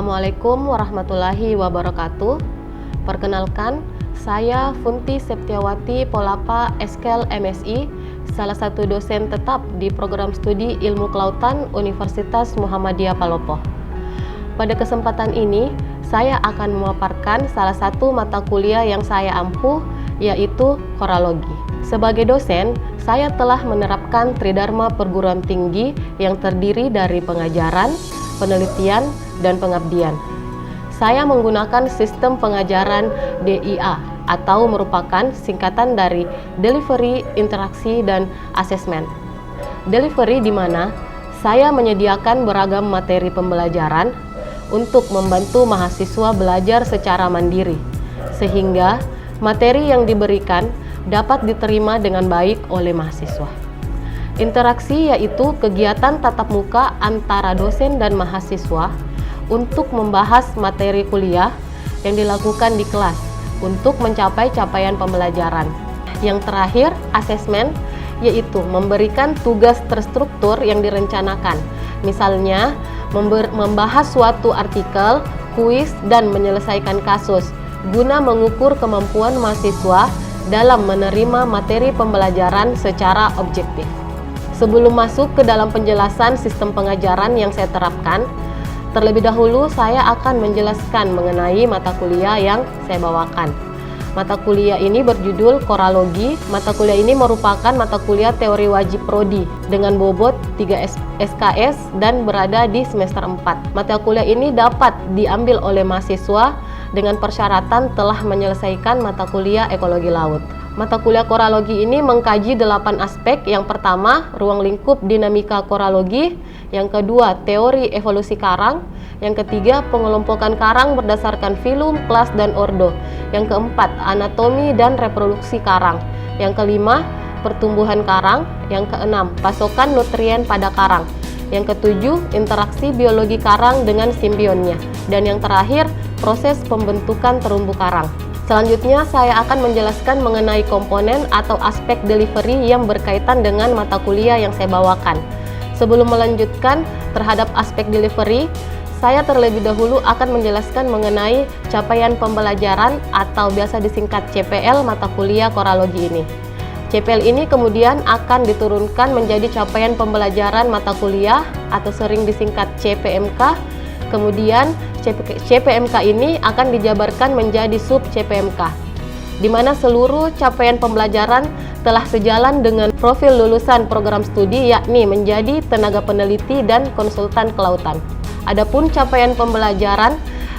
Assalamualaikum warahmatullahi wabarakatuh. Perkenalkan, saya Funti Septiawati Polapa SKEL MSI, salah satu dosen tetap di program studi Ilmu Kelautan Universitas Muhammadiyah Palopo. Pada kesempatan ini, saya akan memaparkan salah satu mata kuliah yang saya ampuh, yaitu koralogi. Sebagai dosen, saya telah menerapkan Tridharma Perguruan Tinggi yang terdiri dari pengajaran, penelitian, dan pengabdian. Saya menggunakan sistem pengajaran DIA atau merupakan singkatan dari Delivery, Interaksi, dan Assessment. Delivery di mana saya menyediakan beragam materi pembelajaran untuk membantu mahasiswa belajar secara mandiri, sehingga materi yang diberikan dapat diterima dengan baik oleh mahasiswa. Interaksi yaitu kegiatan tatap muka antara dosen dan mahasiswa untuk membahas materi kuliah yang dilakukan di kelas untuk mencapai capaian pembelajaran. Yang terakhir, asesmen, yaitu memberikan tugas terstruktur yang direncanakan. Misalnya, membahas suatu artikel, kuis, dan menyelesaikan kasus, guna mengukur kemampuan mahasiswa dalam menerima materi pembelajaran secara objektif. Sebelum masuk ke dalam penjelasan sistem pengajaran yang saya terapkan, terlebih dahulu saya akan menjelaskan mengenai mata kuliah yang saya bawakan. Mata kuliah ini berjudul Koralogi. Mata kuliah ini merupakan mata kuliah teori wajib prodi dengan bobot 3 SKS dan berada di semester 4. Mata kuliah ini dapat diambil oleh mahasiswa dengan persyaratan telah menyelesaikan mata kuliah ekologi laut. Mata kuliah koralogi ini mengkaji 8 aspek. Yang pertama, ruang lingkup dinamika koralogi. Yang kedua, teori evolusi karang. Yang ketiga, pengelompokan karang berdasarkan filum, kelas, dan ordo. Yang keempat, anatomi dan reproduksi karang. Yang kelima, pertumbuhan karang. Yang keenam, pasokan nutrien pada karang. Yang ketujuh, interaksi biologi karang dengan simbionnya. Dan yang terakhir, proses pembentukan terumbu karang. Selanjutnya, saya akan menjelaskan mengenai komponen atau aspek delivery yang berkaitan dengan mata kuliah yang saya bawakan. Sebelum melanjutkan terhadap aspek delivery, saya terlebih dahulu akan menjelaskan mengenai capaian pembelajaran atau biasa disingkat CPL mata kuliah koralogi ini. CPL ini kemudian akan diturunkan menjadi capaian pembelajaran mata kuliah atau sering disingkat CPMK. Kemudian CPMK ini akan dijabarkan menjadi sub CPMK, di mana seluruh capaian pembelajaran telah sejalan dengan profil lulusan program studi, yakni menjadi tenaga peneliti dan konsultan kelautan. Adapun capaian pembelajaran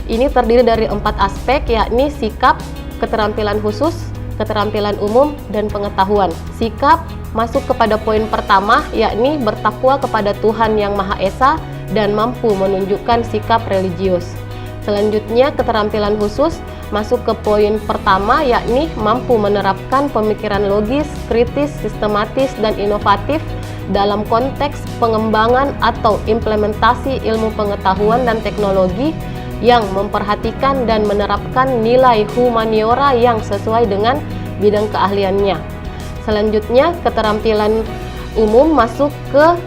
ini terdiri dari 4 aspek, yakni sikap, keterampilan khusus, keterampilan umum, dan pengetahuan. Sikap masuk kepada poin pertama, yakni bertakwa kepada Tuhan Yang Maha Esa dan mampu menunjukkan sikap religius. Selanjutnya, keterampilan khusus masuk ke poin pertama, yakni mampu menerapkan pemikiran logis, kritis, sistematis, dan inovatif dalam konteks pengembangan atau implementasi ilmu pengetahuan dan teknologi yang memperhatikan dan menerapkan nilai humaniora yang sesuai dengan bidang keahliannya. Selanjutnya, keterampilan umum masuk ke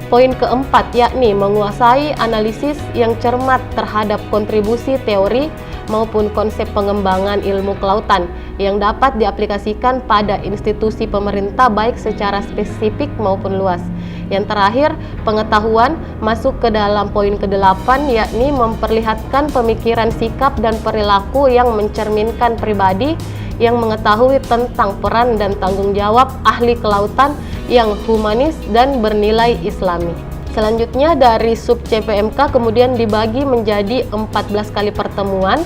poin keempat, yakni menguasai analisis yang cermat terhadap kontribusi teori maupun konsep pengembangan ilmu kelautan yang dapat diaplikasikan pada institusi pemerintah baik secara spesifik maupun luas. Yang terakhir, pengetahuan masuk ke dalam poin ke-8, yakni memperlihatkan pemikiran, sikap, dan perilaku yang mencerminkan pribadi yang mengetahui tentang peran dan tanggung jawab ahli kelautan yang humanis dan bernilai islami. Selanjutnya, dari sub CPMK kemudian dibagi menjadi 14 kali pertemuan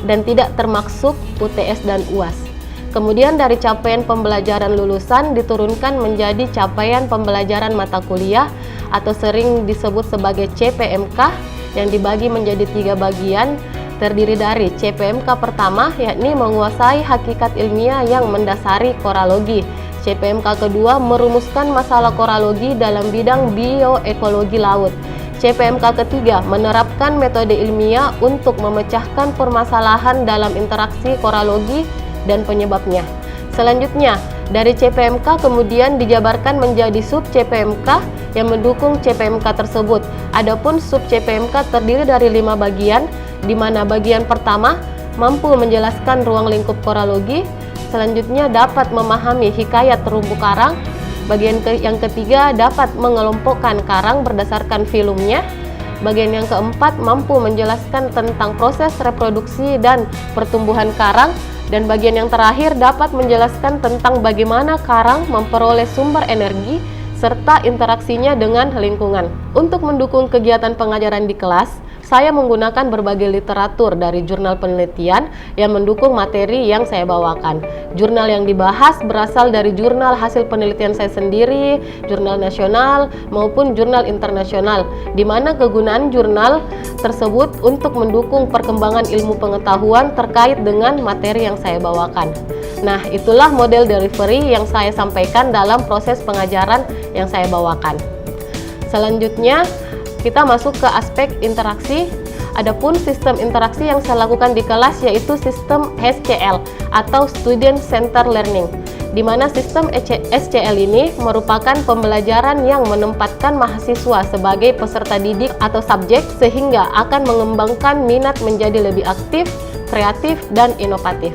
dan tidak termasuk UTS dan UAS. Kemudian dari capaian pembelajaran lulusan diturunkan menjadi capaian pembelajaran mata kuliah atau sering disebut sebagai CPMK yang dibagi menjadi 3 bagian, terdiri dari CPMK pertama, yakni menguasai hakikat ilmiah yang mendasari koralogi. CPMK kedua, merumuskan masalah koralogi dalam bidang bioekologi laut. CPMK ketiga, menerapkan metode ilmiah untuk memecahkan permasalahan dalam interaksi koralogi dan penyebabnya. Selanjutnya, dari CPMK kemudian dijabarkan menjadi sub CPMK yang mendukung CPMK tersebut. Adapun sub CPMK terdiri dari 5 bagian, di mana bagian pertama mampu menjelaskan ruang lingkup koralogi, selanjutnya dapat memahami hikayat terumbu karang, bagian yang ketiga dapat mengelompokkan karang berdasarkan filmnya, bagian yang keempat mampu menjelaskan tentang proses reproduksi dan pertumbuhan karang, dan bagian yang terakhir dapat menjelaskan tentang bagaimana karang memperoleh sumber energi serta interaksinya dengan lingkungan. Untuk mendukung kegiatan pengajaran di kelas, saya menggunakan berbagai literatur dari jurnal penelitian yang mendukung materi yang saya bawakan. Jurnal yang dibahas berasal dari jurnal hasil penelitian saya sendiri, jurnal nasional maupun jurnal internasional, di mana kegunaan jurnal tersebut untuk mendukung perkembangan ilmu pengetahuan terkait dengan materi yang saya bawakan. Nah, itulah model delivery yang saya sampaikan dalam proses pengajaran yang saya bawakan. Selanjutnya, kita masuk ke aspek interaksi. Adapun sistem interaksi yang saya lakukan di kelas yaitu sistem SCL atau Student Center Learning, di mana sistem SCL ini merupakan pembelajaran yang menempatkan mahasiswa sebagai peserta didik atau subjek sehingga akan mengembangkan minat menjadi lebih aktif, kreatif, dan inovatif.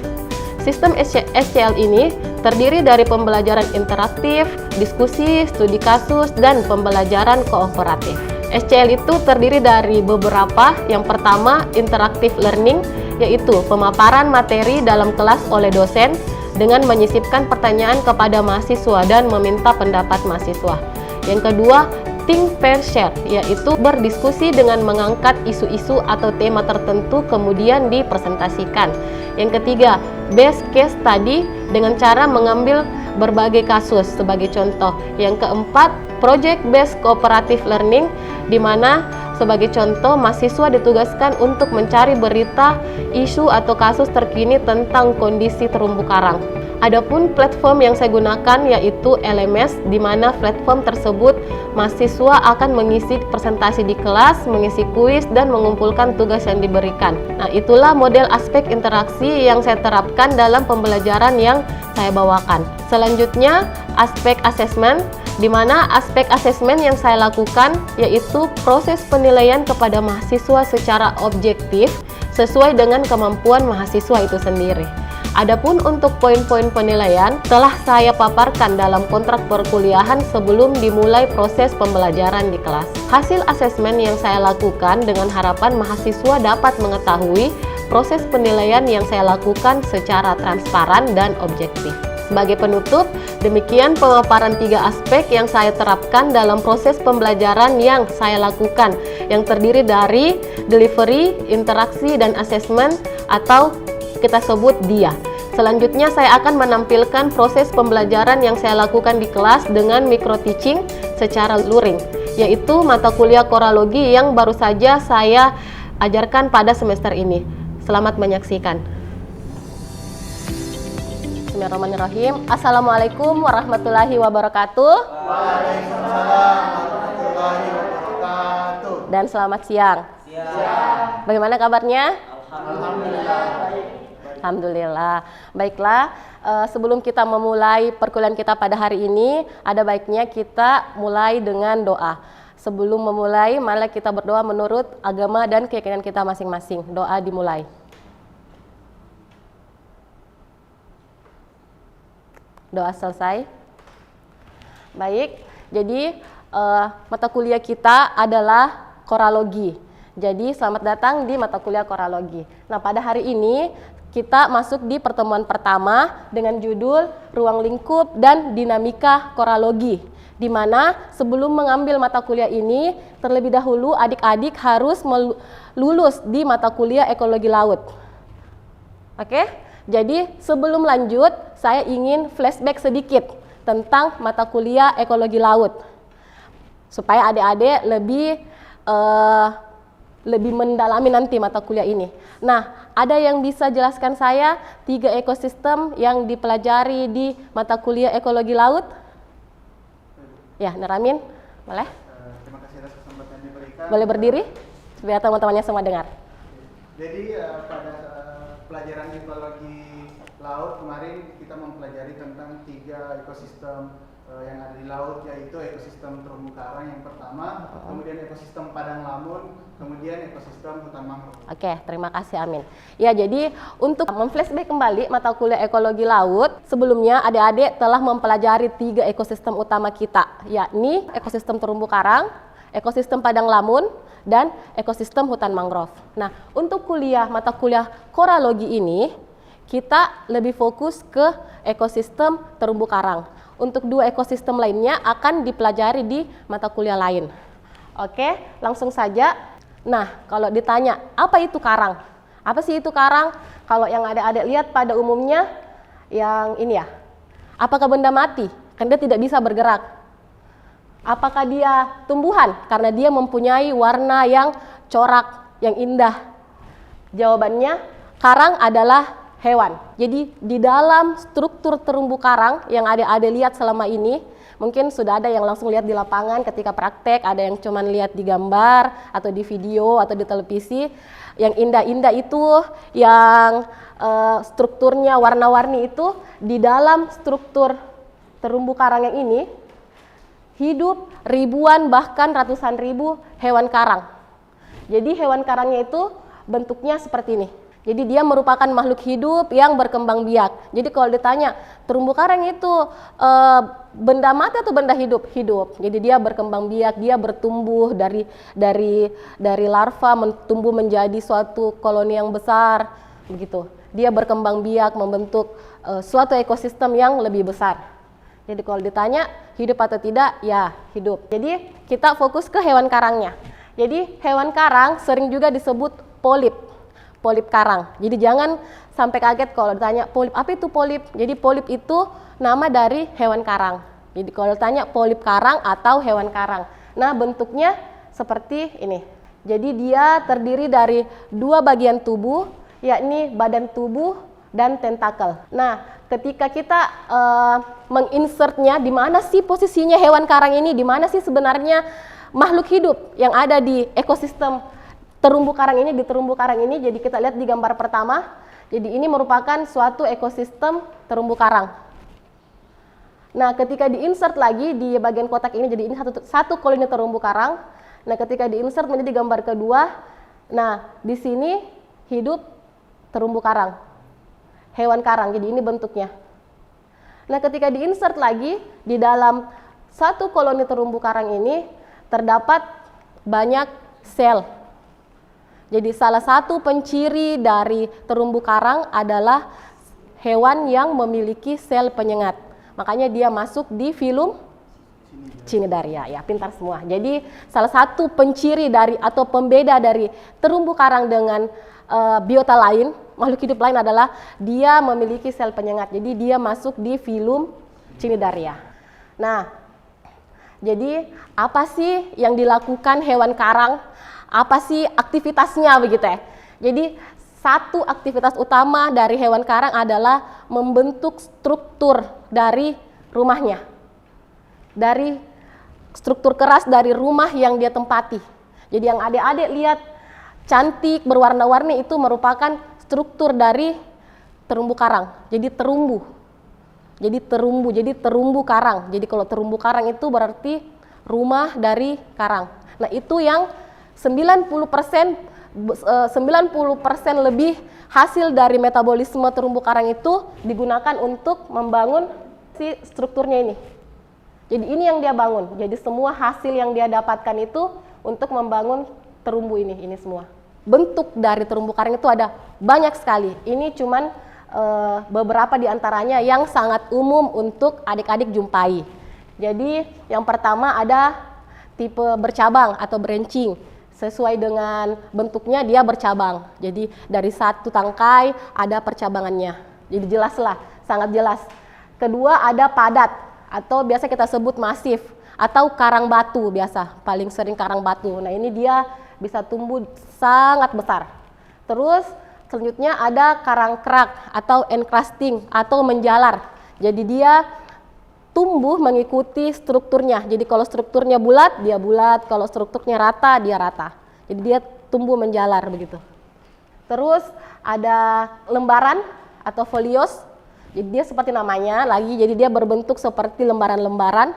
Sistem SCL ini terdiri dari pembelajaran interaktif, diskusi, studi kasus, dan pembelajaran kooperatif. SCL itu terdiri dari beberapa. Yang pertama, interactive learning, yaitu pemaparan materi dalam kelas oleh dosen dengan menyisipkan pertanyaan kepada mahasiswa dan meminta pendapat mahasiswa. Yang kedua, think, pair, share, yaitu berdiskusi dengan mengangkat isu-isu atau tema tertentu kemudian dipresentasikan. Yang ketiga, base case study dengan cara mengambil berbagai kasus sebagai contoh. Yang keempat, project based cooperative learning, di mana sebagai contoh mahasiswa ditugaskan untuk mencari berita, isu atau kasus terkini tentang kondisi terumbu karang. Adapun platform yang saya gunakan yaitu LMS, di mana platform tersebut mahasiswa akan mengisi presentasi di kelas, mengisi kuis, dan mengumpulkan tugas yang diberikan. Nah, itulah model aspek interaksi yang saya terapkan dalam pembelajaran yang saya bawakan. Selanjutnya, aspek asesmen, di mana aspek asesmen yang saya lakukan yaitu proses penilaian kepada mahasiswa secara objektif sesuai dengan kemampuan mahasiswa itu sendiri. Adapun untuk poin-poin penilaian telah saya paparkan dalam kontrak perkuliahan sebelum dimulai proses pembelajaran di kelas. Hasil asesmen yang saya lakukan dengan harapan mahasiswa dapat mengetahui proses penilaian yang saya lakukan secara transparan dan objektif. Sebagai penutup, demikian pemaparan 3 aspek yang saya terapkan dalam proses pembelajaran yang saya lakukan, yang terdiri dari delivery, interaksi, dan asesmen atau kita sebut DIA. Selanjutnya saya akan menampilkan proses pembelajaran yang saya lakukan di kelas dengan micro teaching secara luring, yaitu mata kuliah koralogi yang baru saja saya ajarkan pada semester ini. Selamat menyaksikan. Bismillahirrahmanirrahim. Assalamualaikum warahmatullahi wabarakatuh. Waalaikumsalam warahmatullahi wabarakatuh. Dan selamat siang. Siang. Bagaimana kabarnya? Alhamdulillah. Alhamdulillah. Baiklah, sebelum kita memulai perkuliahan kita pada hari ini, ada baiknya kita mulai dengan doa. Sebelum memulai, mari kita berdoa menurut agama dan keyakinan kita masing-masing. Doa dimulai. Doa selesai. Baik, jadi mata kuliah kita adalah koralogi. Jadi selamat datang di mata kuliah koralogi. Nah, pada hari ini kita masuk di pertemuan pertama dengan judul Ruang Lingkup dan Dinamika Koralogi, di mana sebelum mengambil mata kuliah ini, terlebih dahulu adik-adik harus lulus di mata kuliah ekologi laut. Oke, jadi sebelum lanjut, saya ingin flashback sedikit tentang mata kuliah ekologi laut, supaya adik-adik lebih mendalami nanti mata kuliah ini. Nah, ada yang bisa jelaskan saya 3 ekosistem yang dipelajari di mata kuliah ekologi laut? Ya, Neramin, boleh? Terima kasih atas kesempatan yang diberikan. Boleh berdiri, biar teman-temannya semua dengar. Jadi pada pelajaran ekologi laut kemarin kita mempelajari tentang 3 ekosistem yang ada di laut, yaitu ekosistem terumbu karang yang pertama, kemudian ekosistem padang lamun, kemudian ekosistem hutan mangrove. Oke, terima kasih Amin. Ya, jadi untuk memflashback kembali mata kuliah ekologi laut, sebelumnya adik-adik telah mempelajari 3 ekosistem utama kita, yakni ekosistem terumbu karang, ekosistem padang lamun, dan ekosistem hutan mangrove. Nah, untuk mata kuliah koralogi ini, kita lebih fokus ke ekosistem terumbu karang. Untuk 2 ekosistem lainnya akan dipelajari di mata kuliah lain. Oke, langsung saja. Nah, kalau ditanya, apa itu karang? Apa sih itu karang? Kalau yang adik-adik lihat pada umumnya, yang ini ya. Apakah benda mati? Karena dia tidak bisa bergerak. Apakah dia tumbuhan? Karena dia mempunyai warna yang corak, yang indah. Jawabannya, karang adalah hewan. Jadi di dalam struktur terumbu karang yang adik-adik lihat selama ini, mungkin sudah ada yang langsung lihat di lapangan ketika praktek, ada yang cuma lihat di gambar atau di video atau di televisi. Yang indah-indah itu, yang strukturnya warna-warni itu, di dalam struktur terumbu karang yang ini hidup ribuan bahkan ratusan ribu hewan karang. Jadi hewan karangnya itu bentuknya seperti ini. Jadi dia merupakan makhluk hidup yang berkembang biak. Jadi kalau ditanya terumbu karang itu benda mati atau benda hidup? Hidup. Jadi dia berkembang biak, dia bertumbuh dari larva tumbuh menjadi suatu koloni yang besar, begitu. Dia berkembang biak membentuk suatu ekosistem yang lebih besar. Jadi kalau ditanya hidup atau tidak, ya hidup. Jadi kita fokus ke hewan karangnya. Jadi hewan karang sering juga disebut polip karang. Jadi jangan sampai kaget kalau ditanya polip, apa itu polip? Jadi polip itu nama dari hewan karang. Jadi kalau ditanya polip karang atau hewan karang. Nah, bentuknya seperti ini. Jadi dia terdiri dari 2 bagian tubuh, yakni badan tubuh dan tentakel. Nah, ketika kita menginsertnya, di mana sih posisinya hewan karang ini, di mana sih sebenarnya makhluk hidup yang ada di ekosistem terumbu karang ini, di terumbu karang ini. Jadi kita lihat di gambar pertama, jadi ini merupakan suatu ekosistem terumbu karang. Nah, ketika diinsert lagi di bagian kotak ini, jadi ini satu koloni terumbu karang. Nah, ketika diinsert menjadi gambar kedua, nah di sini hidup terumbu karang, hewan karang, jadi ini bentuknya. Nah, ketika diinsert lagi di dalam satu koloni terumbu karang ini terdapat banyak sel. Jadi salah satu penciri dari terumbu karang adalah hewan yang memiliki sel penyengat. Makanya dia masuk di filum Cnidaria, ya pintar semua. Jadi salah satu penciri dari atau pembeda dari terumbu karang dengan biota lain, makhluk hidup lain adalah dia memiliki sel penyengat. Jadi dia masuk di filum Cnidaria. Nah, jadi apa sih yang dilakukan hewan karang? Apa sih aktivitasnya begitu ya? Jadi satu aktivitas utama dari hewan karang adalah membentuk struktur dari rumahnya. Dari struktur keras dari rumah yang dia tempati. Jadi yang adik-adik lihat cantik berwarna-warni itu merupakan struktur dari terumbu karang. Jadi terumbu. Jadi terumbu karang. Jadi kalau terumbu karang itu berarti rumah dari karang. Nah, itu yang 90% lebih hasil dari metabolisme terumbu karang itu digunakan untuk membangun si strukturnya ini. Jadi ini yang dia bangun. Jadi semua hasil yang dia dapatkan itu untuk membangun terumbu ini semua. Bentuk dari terumbu karang itu ada banyak sekali. Ini cuman beberapa di antaranya yang sangat umum untuk adik-adik jumpai. Jadi yang pertama ada tipe bercabang atau branching. Sesuai dengan bentuknya dia bercabang. Jadi dari satu tangkai ada percabangannya. Jadi jelaslah, sangat jelas. Kedua ada padat atau biasa kita sebut masif atau karang batu biasa, paling sering karang batu. Nah, ini dia bisa tumbuh sangat besar. Terus selanjutnya ada karang kerak atau encrusting atau menjalar. Jadi dia tumbuh mengikuti strukturnya. Jadi kalau strukturnya bulat, dia bulat. Kalau strukturnya rata, dia rata. Jadi dia tumbuh menjalar begitu. Terus ada lembaran atau folios. Jadi dia seperti namanya lagi, jadi dia berbentuk seperti lembaran-lembaran.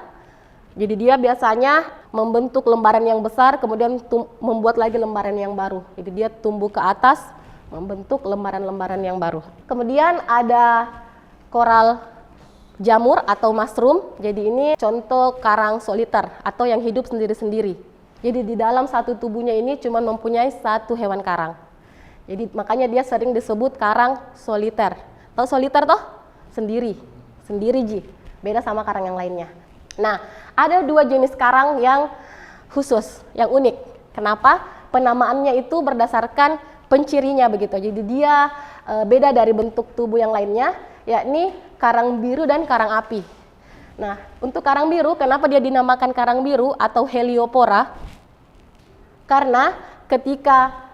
Jadi dia biasanya membentuk lembaran yang besar, kemudian membuat lagi lembaran yang baru. Jadi dia tumbuh ke atas, membentuk lembaran-lembaran yang baru. Kemudian ada koral jamur atau mushroom. Jadi ini contoh karang soliter atau yang hidup sendiri-sendiri. Jadi di dalam satu tubuhnya ini cuma mempunyai satu hewan karang. Jadi makanya dia sering disebut karang soliter. Tahu soliter toh? Sendiri ji. Beda sama karang yang lainnya. Nah, ada dua jenis karang yang khusus, yang unik. Kenapa? Penamaannya itu berdasarkan pencirinya begitu. Jadi dia beda dari bentuk tubuh yang lainnya, yakni karang biru dan karang api. Nah, untuk karang biru, kenapa dia dinamakan karang biru atau Heliopora? Karena ketika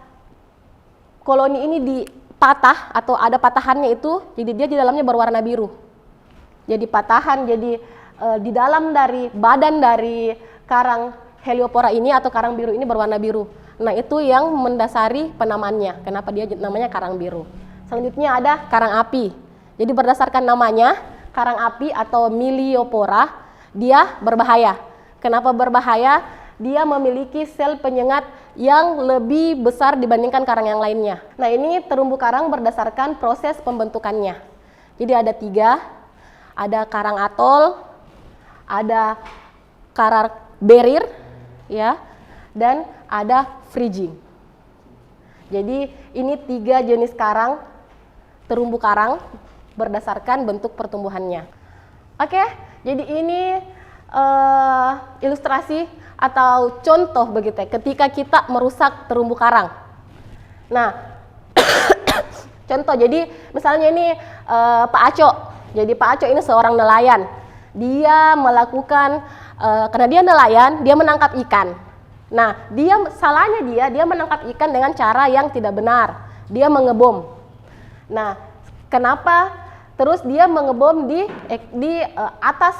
koloni ini dipatah atau ada patahannya itu, jadi dia di dalamnya berwarna biru. Jadi patahan, jadi di dalam dari badan dari karang Heliopora ini atau karang biru ini berwarna biru. Nah, itu yang mendasari penamaannya. Kenapa dia namanya karang biru? Selanjutnya ada karang api. Jadi berdasarkan namanya, karang api atau Meliopora, dia berbahaya. Kenapa berbahaya? Dia memiliki sel penyengat yang lebih besar dibandingkan karang yang lainnya. Nah, ini terumbu karang berdasarkan proses pembentukannya. Jadi ada 3, ada karang atol, ada karang berir, ya, dan ada fridging. Jadi ini 3 jenis karang, terumbu karang berdasarkan bentuk pertumbuhannya. Oke, jadi ini ilustrasi atau contoh begitu ya, ketika kita merusak terumbu karang. Nah, contoh, jadi misalnya ini Pak Aco. Jadi Pak Aco ini seorang nelayan. Dia melakukan, karena dia nelayan, dia menangkap ikan. Nah, salahnya dia menangkap ikan dengan cara yang tidak benar. Dia mengebom. Nah, kenapa? Terus dia mengebom di atas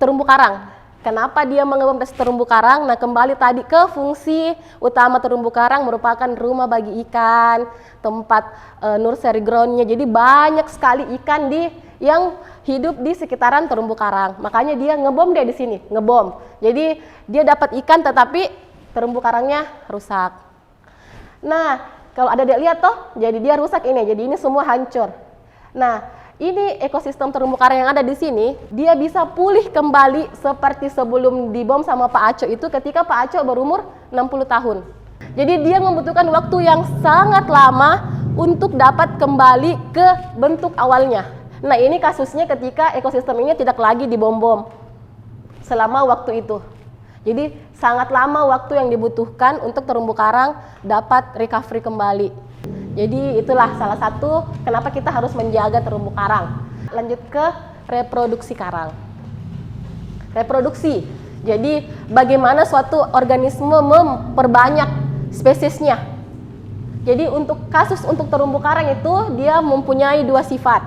terumbu karang. Kenapa dia mengebom atas terumbu karang? Nah, kembali tadi ke fungsi utama terumbu karang merupakan rumah bagi ikan, tempat nursery ground-nya. Jadi banyak sekali ikan yang hidup di sekitaran terumbu karang. Makanya dia ngebom di sini, ngebom. Jadi dia dapat ikan tetapi terumbu karangnya rusak. Nah, kalau ada lihat toh, jadi dia rusak ini. Jadi ini semua hancur. Nah, ini ekosistem terumbu karang yang ada di sini, dia bisa pulih kembali seperti sebelum dibom sama Pak Aco itu ketika Pak Aco berumur 60 tahun. Jadi dia membutuhkan waktu yang sangat lama untuk dapat kembali ke bentuk awalnya. Nah, ini kasusnya ketika ekosistem ini tidak lagi dibom-bom selama waktu itu. Jadi sangat lama waktu yang dibutuhkan untuk terumbu karang dapat recovery kembali. Jadi itulah salah satu kenapa kita harus menjaga terumbu karang. Lanjut ke reproduksi karang. Reproduksi. Jadi bagaimana suatu organisme memperbanyak spesiesnya. Jadi untuk terumbu karang itu dia mempunyai 2 sifat.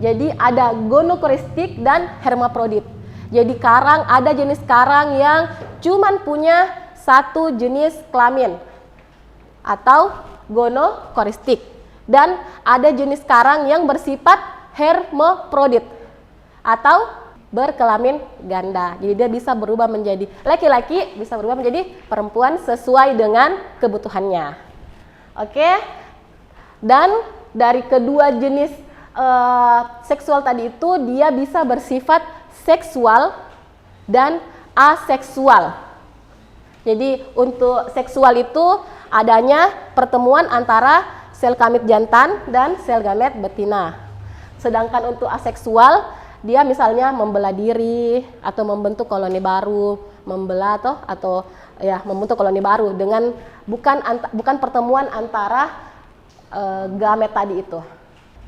Jadi ada gonokoristik dan hermaprodit. Jadi ada jenis karang yang cuman punya 1 jenis kelamin atau gonokoristik, dan ada jenis karang yang bersifat hermaprodit atau berkelamin ganda. Jadi dia bisa berubah menjadi laki-laki, bisa berubah menjadi perempuan sesuai dengan kebutuhannya. Oke. Dan dari kedua jenis seksual tadi itu dia bisa bersifat seksual dan aseksual. Jadi untuk seksual itu adanya pertemuan antara sel gamit jantan dan sel gamit betina. Sedangkan untuk aseksual, dia misalnya membelah diri atau membentuk koloni baru, membentuk koloni baru dengan bukan pertemuan antara gamet tadi itu.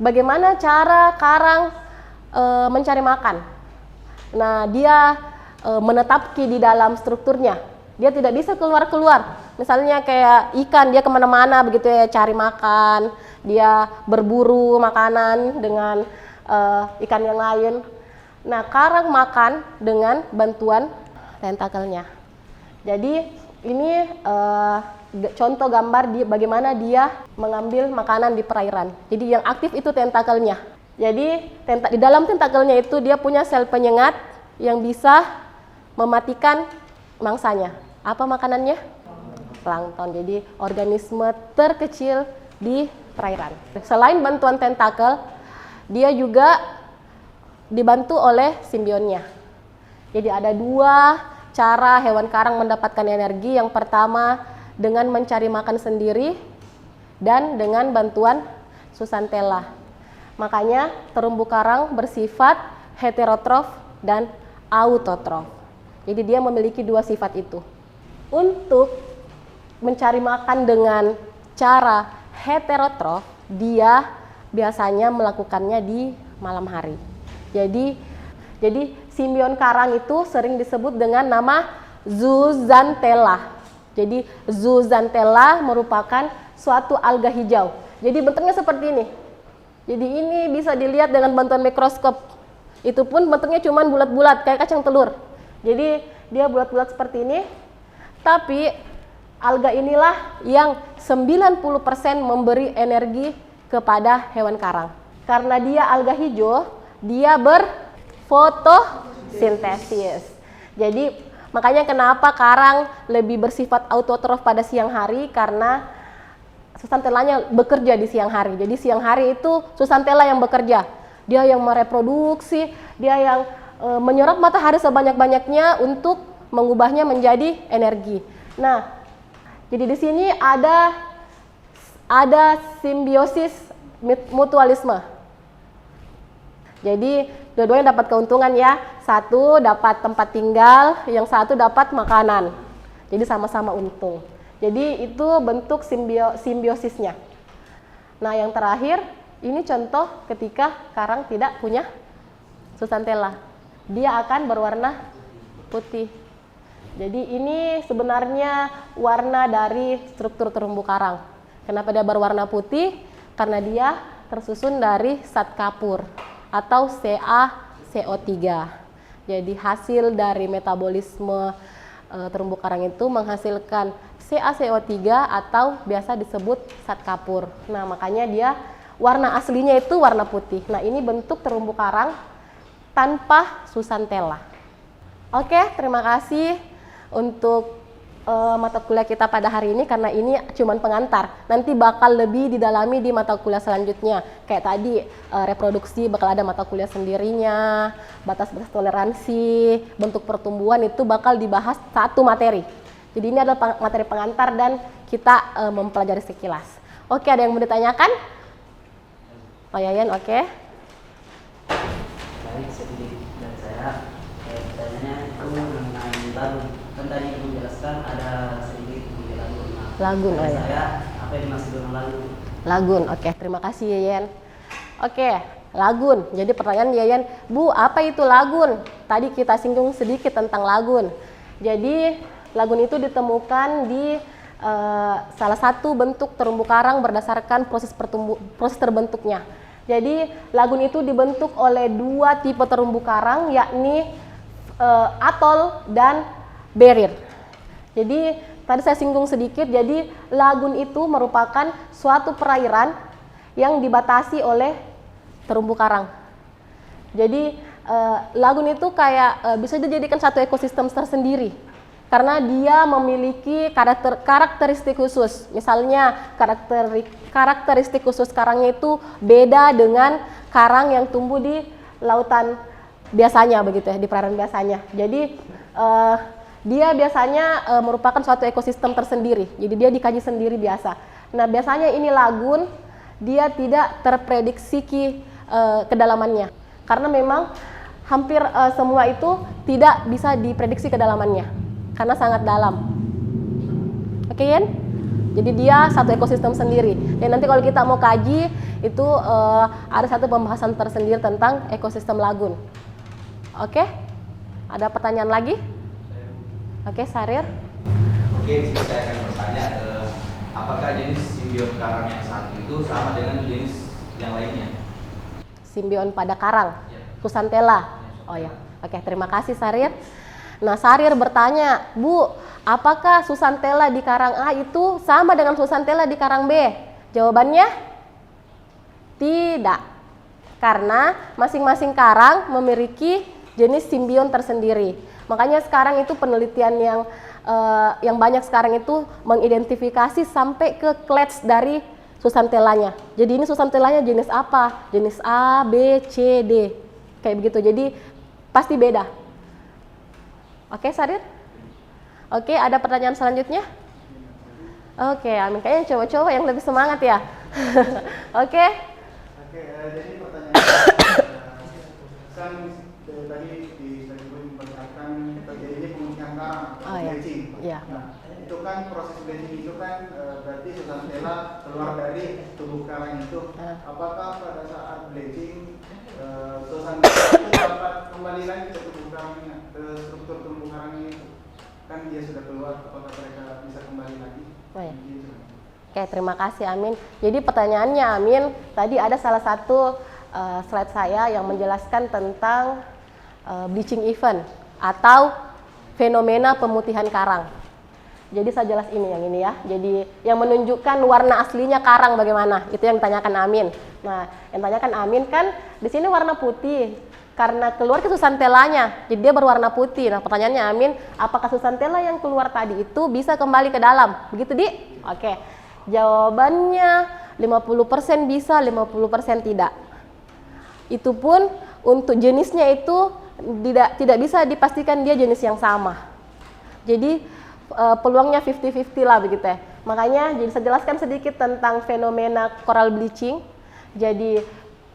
Bagaimana cara karang mencari makan? Nah, dia menetap di dalam strukturnya. Dia tidak bisa keluar-keluar. Misalnya kayak ikan, dia kemana-mana begitu ya cari makan. Dia berburu makanan dengan ikan yang lain. Nah, karang makan dengan bantuan tentakelnya. Jadi ini contoh gambar bagaimana dia mengambil makanan di perairan. Jadi yang aktif itu tentakelnya. Jadi di dalam tentakelnya itu dia punya sel penyengat yang bisa mematikan mangsanya. Apa makanannya? Plankton. Jadi organisme terkecil di perairan. Selain bantuan tentakel, dia juga dibantu oleh simbionnya. Jadi ada dua cara hewan karang mendapatkan energi. Yang pertama dengan mencari makan sendiri dan dengan bantuan zooxanthella. Makanya terumbu karang bersifat heterotrof dan autotrof. Jadi dia memiliki dua sifat itu. Untuk mencari makan dengan cara heterotrof, dia biasanya melakukannya di malam hari. Jadi simbion karang itu sering disebut dengan nama zooxanthella. Jadi zooxanthella merupakan suatu alga hijau. Jadi bentuknya seperti ini. Jadi ini bisa dilihat dengan bantuan mikroskop. Itu pun bentuknya cuma bulat-bulat kayak kacang telur. Jadi dia bulat-bulat seperti ini. Tapi alga inilah yang 90% memberi energi kepada hewan karang. Karena dia alga hijau, dia berfotosintesis. Jadi makanya kenapa karang lebih bersifat autotrof pada siang hari, karena zooxanthellanya bekerja di siang hari. Jadi siang hari itu zooxanthella yang bekerja. Dia yang mereproduksi, dia yang menyerap matahari sebanyak-banyaknya untuk mengubahnya menjadi energi. Nah, jadi di sini ada simbiosis mutualisme. Jadi dua-duanya dapat keuntungan ya. Satu dapat tempat tinggal, yang satu dapat makanan. Jadi sama-sama untung. Jadi itu bentuk simbiosisnya. Nah, yang terakhir ini contoh ketika karang tidak punya zooxanthella. Dia akan berwarna putih. Jadi ini sebenarnya warna dari struktur terumbu karang. Kenapa dia berwarna putih? Karena dia tersusun dari zat kapur atau CaCO3. Jadi hasil dari metabolisme terumbu karang itu menghasilkan CaCO3 atau biasa disebut zat kapur. Nah, makanya dia warna aslinya itu warna putih. Nah, ini bentuk terumbu karang tanpa zooxanthella. Oke, terima kasih untuk mata kuliah kita pada hari ini, karena ini cuma pengantar. Nanti bakal lebih didalami di mata kuliah selanjutnya. Kayak tadi reproduksi bakal ada mata kuliah sendirinya, batas-batas toleransi, bentuk pertumbuhan itu bakal dibahas satu materi. Jadi ini adalah materi pengantar dan kita mempelajari sekilas. Oke, ada yang mau ditanyakan? Oh Yayan, oke. Baik, sedikit dari saya. Pertanyaannya itu mengenai lagun. Kan tadi ibu menjelaskan ada sedikit mengenai lagun. Nah, Lagun, oh ya. Saya apa yang dimaksud dengan lagun? Lagun, oke. Terima kasih Yayan. Oke, lagun. Jadi pertanyaan Yayan, Bu, apa itu lagun? Tadi kita singgung sedikit tentang lagun. Jadi lagun itu ditemukan di salah satu bentuk terumbu karang berdasarkan proses terbentuknya. Jadi lagun itu dibentuk oleh dua tipe terumbu karang, yakni atol dan barrier. Jadi tadi saya singgung sedikit, jadi lagun itu merupakan suatu perairan yang dibatasi oleh terumbu karang. Jadi lagun itu kayak bisa dijadikan satu ekosistem tersendiri karena dia memiliki karakteristik khusus. Misalnya karakteristik khusus karangnya itu beda dengan karang yang tumbuh di lautan biasanya, begitu ya, di perairan biasanya. Jadi dia biasanya merupakan suatu ekosistem tersendiri. Jadi dia dikaji sendiri biasa. Nah, biasanya ini lagun dia tidak terprediksi kedalamannya karena memang hampir semua itu tidak bisa diprediksi kedalamannya karena sangat dalam. Oke, Yen? Jadi dia satu ekosistem sendiri. Dan nanti kalau kita mau kaji itu ada satu pembahasan tersendiri tentang ekosistem lagun. Oke? Ada pertanyaan lagi? Oke, Sarir. Oke, saya akan bertanya, apakah jenis simbion karang yang satu itu sama dengan jenis yang lainnya? Simbion pada karang, Ya. zooxanthella. Oh ya, oke, terima kasih Sarir. Nah, Sarir bertanya, Bu, apakah zooxanthella di karang A itu sama dengan zooxanthella di karang B? Jawabannya tidak. Karena masing-masing karang memiliki jenis simbion tersendiri. Makanya sekarang itu penelitian yang banyak sekarang itu mengidentifikasi sampai ke clades dari susantelanya. Jadi ini susantelanya jenis apa? Jenis A, B, C, D. Kayak begitu. Jadi pasti beda. Oke, Sarir? Oke, ada pertanyaan selanjutnya? Oke, Amin. Kayaknya cowok-cowok yang lebih semangat ya. Oke. Oke, jadi pertanyaan kan tadi diperlihatkan terjadinya pemutihan karang atau bleaching. Iya. Nah, itu kan proses bleaching itu kan berarti susantela keluar dari tubuh karang itu. Apakah pada saat bleaching susantela itu dapat kembali lagi ke tubuh karangnya, ke struktur tubuh karangnya itu? Kan dia sudah keluar, apakah mereka bisa kembali lagi? Oh, ya. Oke, terima kasih Amin. Jadi pertanyaannya Amin, tadi ada salah satu slide saya yang menjelaskan tentang bleaching event atau fenomena pemutihan karang. Jadi saya jelas ini yang ini ya. Jadi yang menunjukkan warna aslinya karang bagaimana, itu yang ditanyakan Amin. Nah, yang ditanyakan Amin kan di sini warna putih karena keluar ke susantelanya, jadi dia berwarna putih. Nah, pertanyaannya Amin, apakah susantela yang keluar tadi itu bisa kembali ke dalam? Begitu, Di? Oke. Jawabannya 50% bisa, 50% tidak. Itu pun untuk jenisnya itu tidak bisa dipastikan dia jenis yang sama. Jadi peluangnya 50-50 lah begitu ya. Makanya jadi saya jelaskan sedikit tentang fenomena coral bleaching. Jadi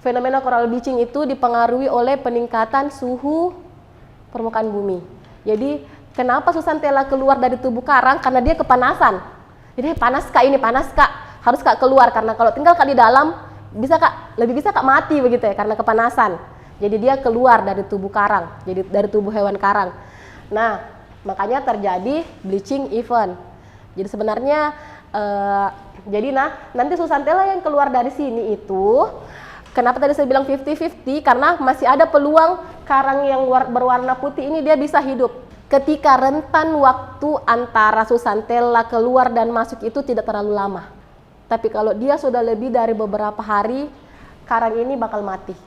fenomena coral bleaching itu dipengaruhi oleh peningkatan suhu permukaan bumi. Jadi kenapa susantela keluar dari tubuh karang? Karena dia kepanasan. Jadi panas kak, ini panas kak, harus kak keluar karena kalau tinggal kak di dalam bisa kak, lebih bisa kak mati begitu ya karena kepanasan. Jadi dia keluar dari tubuh karang, jadi dari tubuh hewan karang. Nah, makanya terjadi bleaching event. Jadi sebenarnya nanti susantela yang keluar dari sini itu, kenapa tadi saya bilang 50-50? Karena masih ada peluang karang yang berwarna putih ini dia bisa hidup. Ketika rentan waktu antara susantela keluar dan masuk itu tidak terlalu lama. Tapi kalau dia sudah lebih dari beberapa hari, karang ini bakal mati.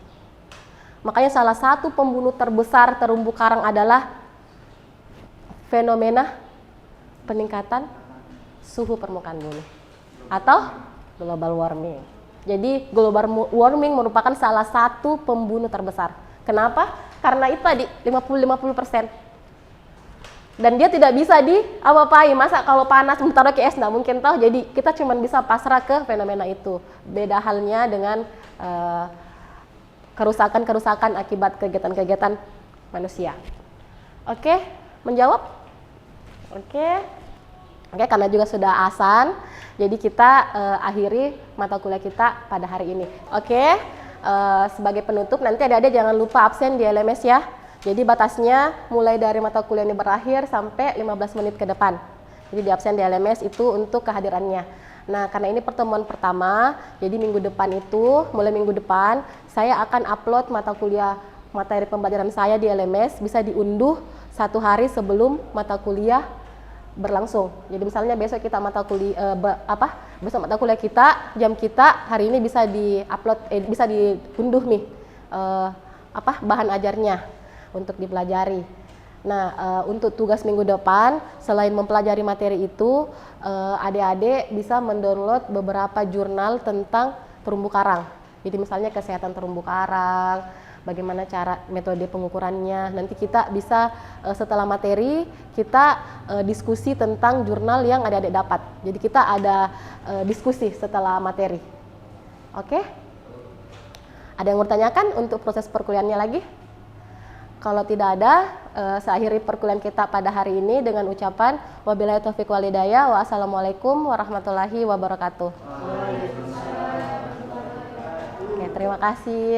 Makanya salah satu pembunuh terbesar terumbu karang adalah fenomena peningkatan suhu permukaan bumi atau global warming. Jadi global warming merupakan salah satu pembunuh terbesar. Kenapa? Karena itu tadi 50-50%. Dan dia tidak bisa apa-apain. Masa kalau panas taruh ke es nggak mungkin tahu. Jadi kita cuma bisa pasrah ke fenomena itu. Beda halnya dengan kerusakan-kerusakan akibat kegiatan-kegiatan manusia. Oke, menjawab? Oke, karena juga sudah azan. Jadi kita akhiri mata kuliah kita pada hari ini. Oke, sebagai penutup nanti adik-adik jangan lupa absen di LMS ya. Jadi batasnya mulai dari mata kuliah ini berakhir sampai 15 menit ke depan. Jadi di absen di LMS itu untuk kehadirannya. Nah, karena ini pertemuan pertama, jadi minggu depan itu, mulai minggu depan, saya akan upload mata kuliah materi pembelajaran saya di LMS, bisa diunduh 1 hari sebelum mata kuliah berlangsung. Jadi misalnya besok kita mata kuliah besok mata kuliah kita, jam kita hari ini bisa di-upload bisa diunduh nih bahan ajarnya untuk dipelajari. Nah, untuk tugas minggu depan, selain mempelajari materi itu, adik-adik bisa mendownload beberapa jurnal tentang terumbu karang. Jadi misalnya kesehatan terumbu karang, bagaimana cara metode pengukurannya. Nanti kita bisa setelah materi, kita diskusi tentang jurnal yang adik-adik dapat. Jadi kita ada diskusi setelah materi. Oke? Ada yang mau tanyakan untuk proses perkuliahannya lagi? Kalau tidak ada, saya akhiri perkuliahan kita pada hari ini dengan ucapan wabillahi taufiq wal hidayah wa assalamualaikum warahmatullahi wabarakatuh. Oke, terima kasih.